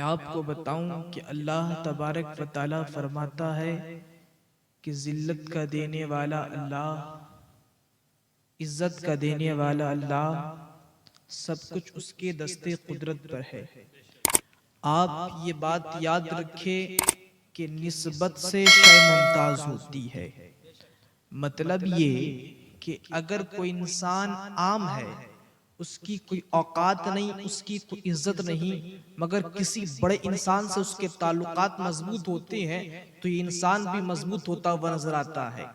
آپ کو بتاؤں کہ اللہ تبارک و تعالیٰ فرماتا ہے کہ ذلت کا دینے والا اللہ، عزت کا دینے والا اللہ، سب کچھ اس کے دستے قدرت پر ہے۔ آپ یہ بات یاد رکھیں کہ نسبت سے شے ممتاز ہوتی ہے۔ مطلب یہ کہ اگر کوئی انسان عام ہے، اس کی کوئی اوقات نہیں، اس کی کوئی عزت نہیں، مگر کسی بڑے انسان سے اس کے تعلقات مضبوط ہوتے ہیں تو یہ انسان بھی مضبوط ہوتا ہوا نظر آتا ہے۔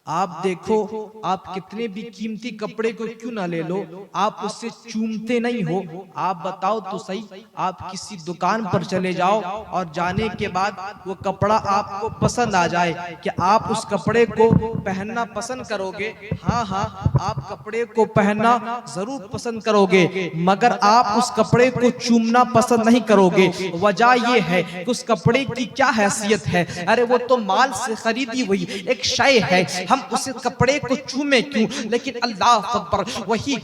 آپ دیکھو، آپ کتنے بھی قیمتی کپڑے کو کیوں نہ لے لو، آپ اس سے چومتے نہیں ہو۔ آپ بتاؤ تو صحیح، آپ کسی دکان پر چلے جاؤ اور جانے کے بعد وہ کپڑا آپ کو پسند آ جائے، کہ آپ اس کپڑے کو پہننا پسند کرو گے؟ ہاں ہاں، آپ کپڑے کو پہننا ضرور پسند کرو گے، مگر آپ اس کپڑے کو چومنا پسند نہیں کرو گے۔ وجہ یہ ہے کہ اس کپڑے کی کیا حیثیت ہے؟ ارے وہ تو مال سے خریدی ہوئی ایک شے ہے، ہم اس کپڑے کو چومے کیوں؟ لیکن اللہ اکبر، وہی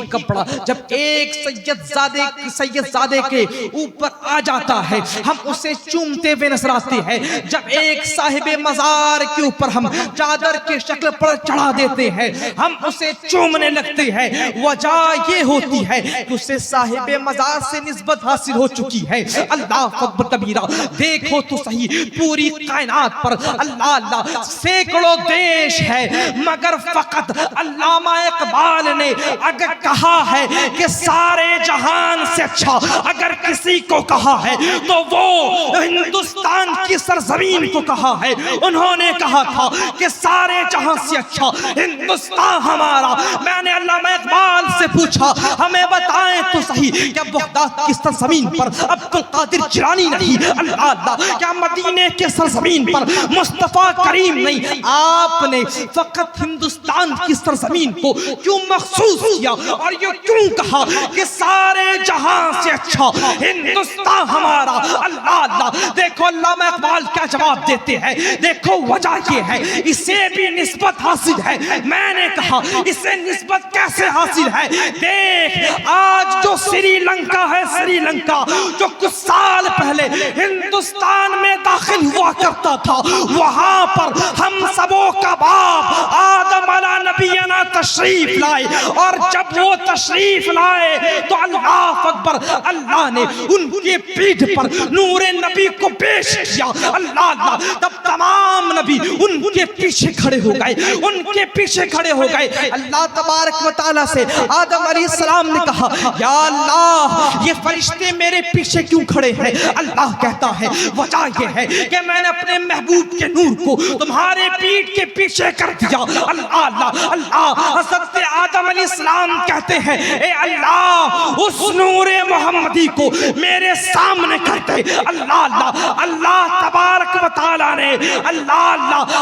کپڑا جب ایک سید زادے کے اوپر آ جاتا ہے، ہم اسے چومتے ہوئے نظر آتے ہیں۔ جب ایک صاحب مزار کے اوپر ہم چادر کے شکل پر چڑھا دیتے ہیں، ہم اسے چومنے لگتے ہیں۔ وجہ یہ ہوتی ہے کہ اسے صاحب مزار سے نسبت حاصل ہو چکی ہے۔ اللہ اکبر کبیرہ، دیکھو تو صحیح، پوری کائنات پر اللہ سینکڑوں دیش ہے، مگر فقط علامہ اقبال نے اگر کہا ہے کہ سارے جہان سے اچھا اگر کسی کو کہا ہے تو وہ ہندوستان کی سرزمین کو کہا ہے۔ انہوں نے کہا تھا کہ سارے جہان سے اچھا ہندوستان ہمارا۔ میں نے علامہ اقبال سے پوچھا، ہمیں بتائیں تو صحیح، کیا بغداد کی سرزمین پر عبد القادر جیلانی نہیں؟ اللہ، کیا مدینے کے سرزمین پر مصطفیٰ کریم نہیں؟ آپ نے فقط ہندوستان کی سرزمین کو کیوں مخصوص کیا اور یہ کیوں کہا کہ سارے جہاں سے اچھا ہندوستان ہمارا؟ اللہ، دیکھو علامہ اقبال کیا جواب دیتے ہیں۔ دیکھو وجہ یہ ہے، اسے بھی نسبت حاصل ہے۔ میں نے کہا اسے نسبت کیسے حاصل ہے؟ دیکھ، آج جو سری لنکا ہے، سری لنکا جو کچھ سال پہلے ہندوستان میں داخل ہوا کرتا تھا، وہاں پر ہم سبوں کا باپ آدم علیہ نبینا تشریف لائے، اور جب وہ تشریف لائے تو اللہ اکبر، اللہ نے ان کے پیٹھ پر نور نبی کو پیش کیا۔ اللہ، تب تمام نبی ان کے پیچھے کھڑے ہو گئے، ان کے پیچھے کھڑے ہو گئے۔ اللہ تبارک و تعالیٰ سے آدم علیہ السلام نے کہا، یا اللہ، یہ فرشتے میرے پیچھے کیوں کھڑے ہیں؟ اللہ کہتا ہے وجہ یہ ہے کہ میں نے اپنے محبوب کے نور کو تمہارے پیٹھ کے پیچھے کر دیا۔ اللہ، حضرت آدم علیہ السلام کہتے ہیں، اے اللہ، اس نور محمدی کو میرے سامنے کر دے۔ اللہ تبارک و تعالیٰ نے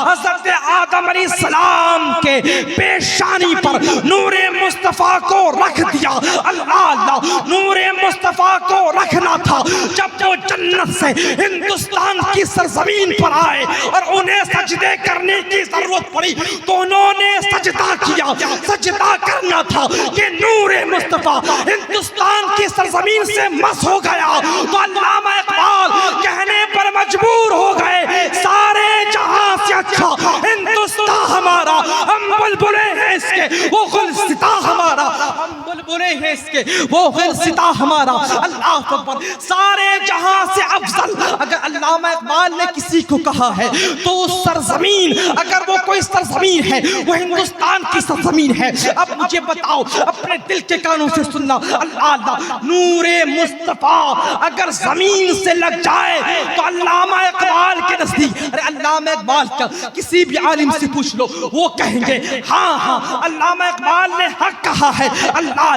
حضرت آدم علیہ السلام کے پیشانی پر نور مصطفیٰ کو رکھ دیا۔ اللہ، نور مصطفیٰ کو رکھنا تھا جب وہ جنت سے ہندوستان کی سرزمین پر آئے اور انہیں سجدے کرنے کی ضرورت پڑی تو انہوں نے سجدہ کیا۔ سجدہ کرنا تھا کہ نور مصطفیٰ ہندوستان کی سرزمین سے مس ہو گیا تو علامہ اقبال کہنے پر مجبور ہو گئے، سارے جہاں سے اچھا ہندوستان ہمارا، ہم بلبلے ہیں اس کے وہ گلستاں ہمارا، ہم بلبلے ہیں اس کے وہ گلستاں ہمارا۔ اللہ اکبر، سارے جہاں سے افضل اگر علامہ اقبال نے کسی کو کہا ہے تو سرزمین، اگر وہ کوئی سرزمین ہے، وہ ہندوستان کی سرزمین ہے۔ اب مجھے بتاؤ، اپنے دل کے کانوں سے سننا، اللہ، نور مصطفیٰ اگر زمین سے لگ جائے تو علامہ اقبال کے نزدیک، ارے علامہ اقبال کا کسی بھی عالم سے پوچھ لو، وہ کہیں گے ہاں، علامہ اقبال نے حق کہا ہے۔ اللہ،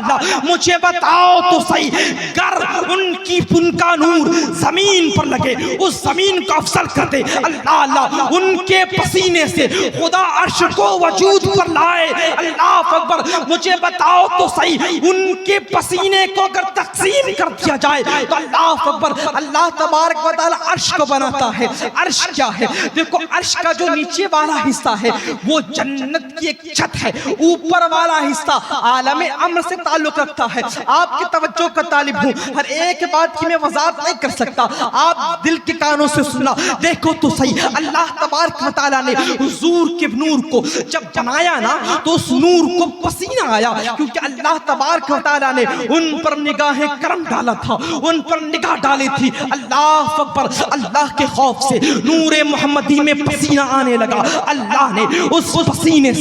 مجھے بتاؤ تو صحیح، گر ان کا نور زمین پر پر لگے اس زمین کو افضل کر دے۔ اللہ اللہ ان کے پسینے سے خدا عرش کو وجود پر لائے۔ اللہ اکبر، مجھے بتاؤ تو صحیح، ان کے پسینے کو اگر تقسیم کر دیا جائے تو اللہ اکبر، اللہ تبارک و تعالی عرش کو بناتا ہے۔ عرش کیا ہے؟ دیکھو عرش کا جو نیچے والا حصہ ہے وہ جنت کی ایک چھت ہے، اوپر والا حصہ عالم امر سے تعلق رکھتا ہے۔ آپ کی توجہ کا طالب ہوں، ہر ایک بات کی میں وضاحت نہیں کر سکتا، آپ دل کے کانوں سے سننا۔ دیکھو تو صحیح، اللہ تبارک و تعالیٰ نے حضور کے نور کو جب بنایا نا تو اس نور کو پسینہ آیا، کیونکہ اللہ تبارک و تعالیٰ نے ان پر نگاہ کرم ڈالا تھا، ان پر نگاہ ڈالی تھی۔ اللہ اکبر، اللہ کے خوف سے نور محمدی میں پسینہ آنے لگا۔ اللہ نے اس پسینے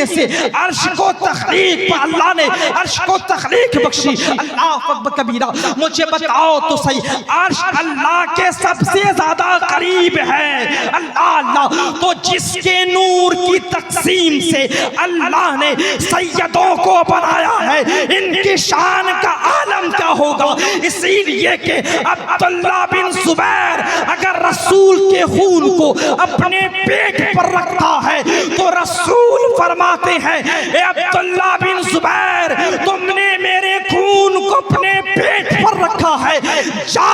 سے عرش کو تخلیق پر، اللہ نے عرش کو تخلیق بخشی۔ اللہ اکبر کبیرہ، مجھے بتاؤ تو صحیح، عرش اللہ کے سب سے زیادہ قریب ہے۔ اللہ اللہ، تو جس کے نور کی تقسیم سے اللہ نے سیدوں کو بنایا ہے، ان کی شان کا عالم کیا ہوگا؟ اسی لیے کہ عبداللہ بن زبیر اگر رسول کے خون کو اپنے پیٹ پر رکھتا ہے تو رسول فرماتے ہیں، اے عبداللہ بن زبیر، تم نے میرے خون کو اپنے پیٹ پر رکھا ہے، جا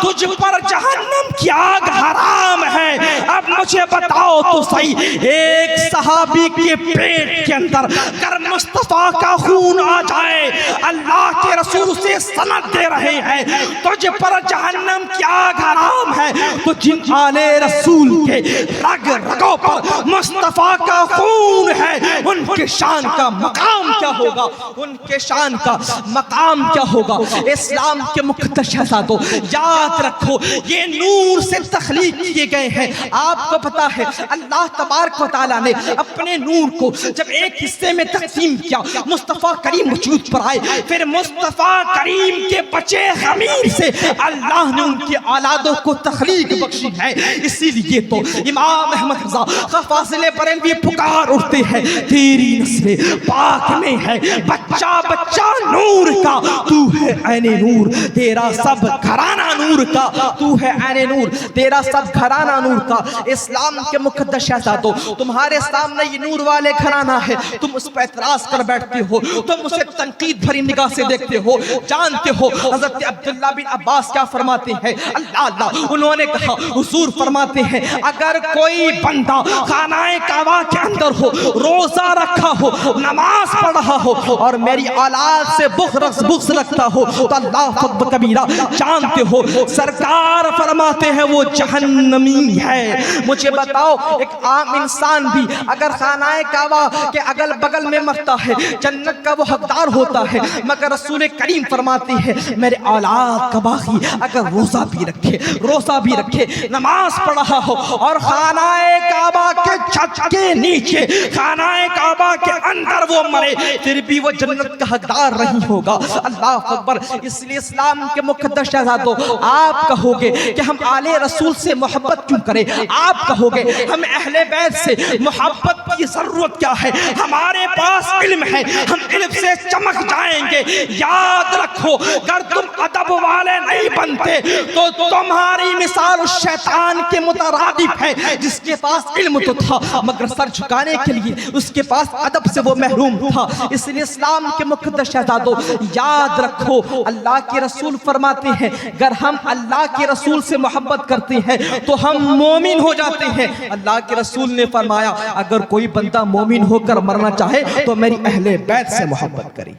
تجھ پر جہنم کی آگ حرام ہے۔ اب مجھے بتاؤ تو صحیح، ایک صحابی کے پیٹ کے اندر اگر مصطفیٰ کا خون آ جائے، اللہ کے رسول سے سند دے رہے ہیں تجھ پر جہنم کی آگ حرام ہے، تو جن آل رسول کے رگ رگوں پر مصطفیٰ کا خون ہے، ان کے شان کا مقام کیا ہوگا؟ ان کے شان کا مقام کیا ہوگا؟ اسلام کے مقدس شہزادوں، یاد رکھو یہ نور سے تخلیق کیے گئے ہیں۔ آپ کو پتا ہے اللہ تبارک و تعالیٰ نے اپنے نور کو جب ایک حصے میں تقسیم کیا، مصطفیٰ کریم وجود پر آئے، پھر مصطفیٰ کریم کے بچے خمیر سے اللہ نے ان کی اولادوں کو تخلیق بخشی ہے۔ اسی لیے تو امام احمد رضا فاضل بریلوی پکار اٹھتے ہیں، تیری نسل پاک میں ہے بچہ بچہ نور کا، تو ہے عین نور تیرا سب گھرانہ نور کا، تو ہے عین نور تیرا سب گھرانہ نور کا۔ اسلام کے مقدس شہزادوں، تمہارے سامنے یہ نور والے گھرانہ ہے، تم اس پر اعتراض کر بیٹھتے ہو، تم اسے تنقید بھری نگاہ سے دیکھتے ہو۔ جانتے ہو حضرت عبداللہ بن عباس کیا فرماتے ہیں؟ اللہ اللہ، انہوں نے کہا، حضور فرماتے ہیں اگر کوئی بندہ خانہ کعبہ کے اندر ہو، روزہ رکھا ہو، نماز پڑھ رہا ہو اور میری اولاد سے بغض رکھتا ہو تو اللہ اکبر کبیرہ، جانتے ہو سرکار فرماتے ہیں وہ جہنمی ہے۔ مجھے بتاؤ ایک عام انسان بھی اگر خانہ کعبہ کے اگل بغل میں مرتا ہے جنت کا وہ حقدار ہوتا ہے، مگر رسول کریم فرماتے ہیں میرے اولاد کا باغی اگر روزہ بھی رکھے نماز پڑھ رہا ہو اور خانہ کعبہ کے چھت کے نیچے خانہ کعبہ کے اندر وہ مرے، پھر بھی وہ جنت کا حقدار نہیں ہوگا۔ اللہ اکبر۔ اس لیے اسلام کے مقدس شہزادوں، آپ کہو گے کہ ہم آل رسول سے محبت کیوں کریں؟ آپ کہو گے ہم اہل بیت سے محبت کی ضرورت کیا ہے؟ ہمارے پاس علم ہے، ہم علم سے چمک جائیں گے۔ یاد رکھو اگر تم ادب والے نہیں بنتے تو تمہاری مثال اس شیطان کے مترادف ہے جس کے پاس علم تو تھا مگر سر جھکانے کے لیے اس کے پاس ادب سے وہ محروم تھا۔ اس لیے اسلام کے مقدس شہزادوں، یاد رکھو اللہ کے رسول فرماتے ہیں اگر ہم اللہ کے رسول سے محبت کرتے ہیں تو ہم مومن ہو جاتے ہیں۔ اللہ کے رسول نے فرمایا اگر کوئی بندہ مومن ہو کر مرنا چاہے تو میری اہل بیت سے محبت کرے،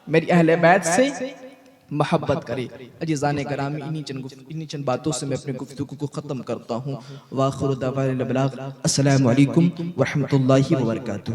میری اہل بیت سے محبت کرے۔ عزیزان گرامی، انہی چند باتوں سے میں اپنے گفتگو کو ختم کرتا ہوں۔ وآخر دعوانا السلام علیکم ورحمۃ اللہ وبرکاتہ۔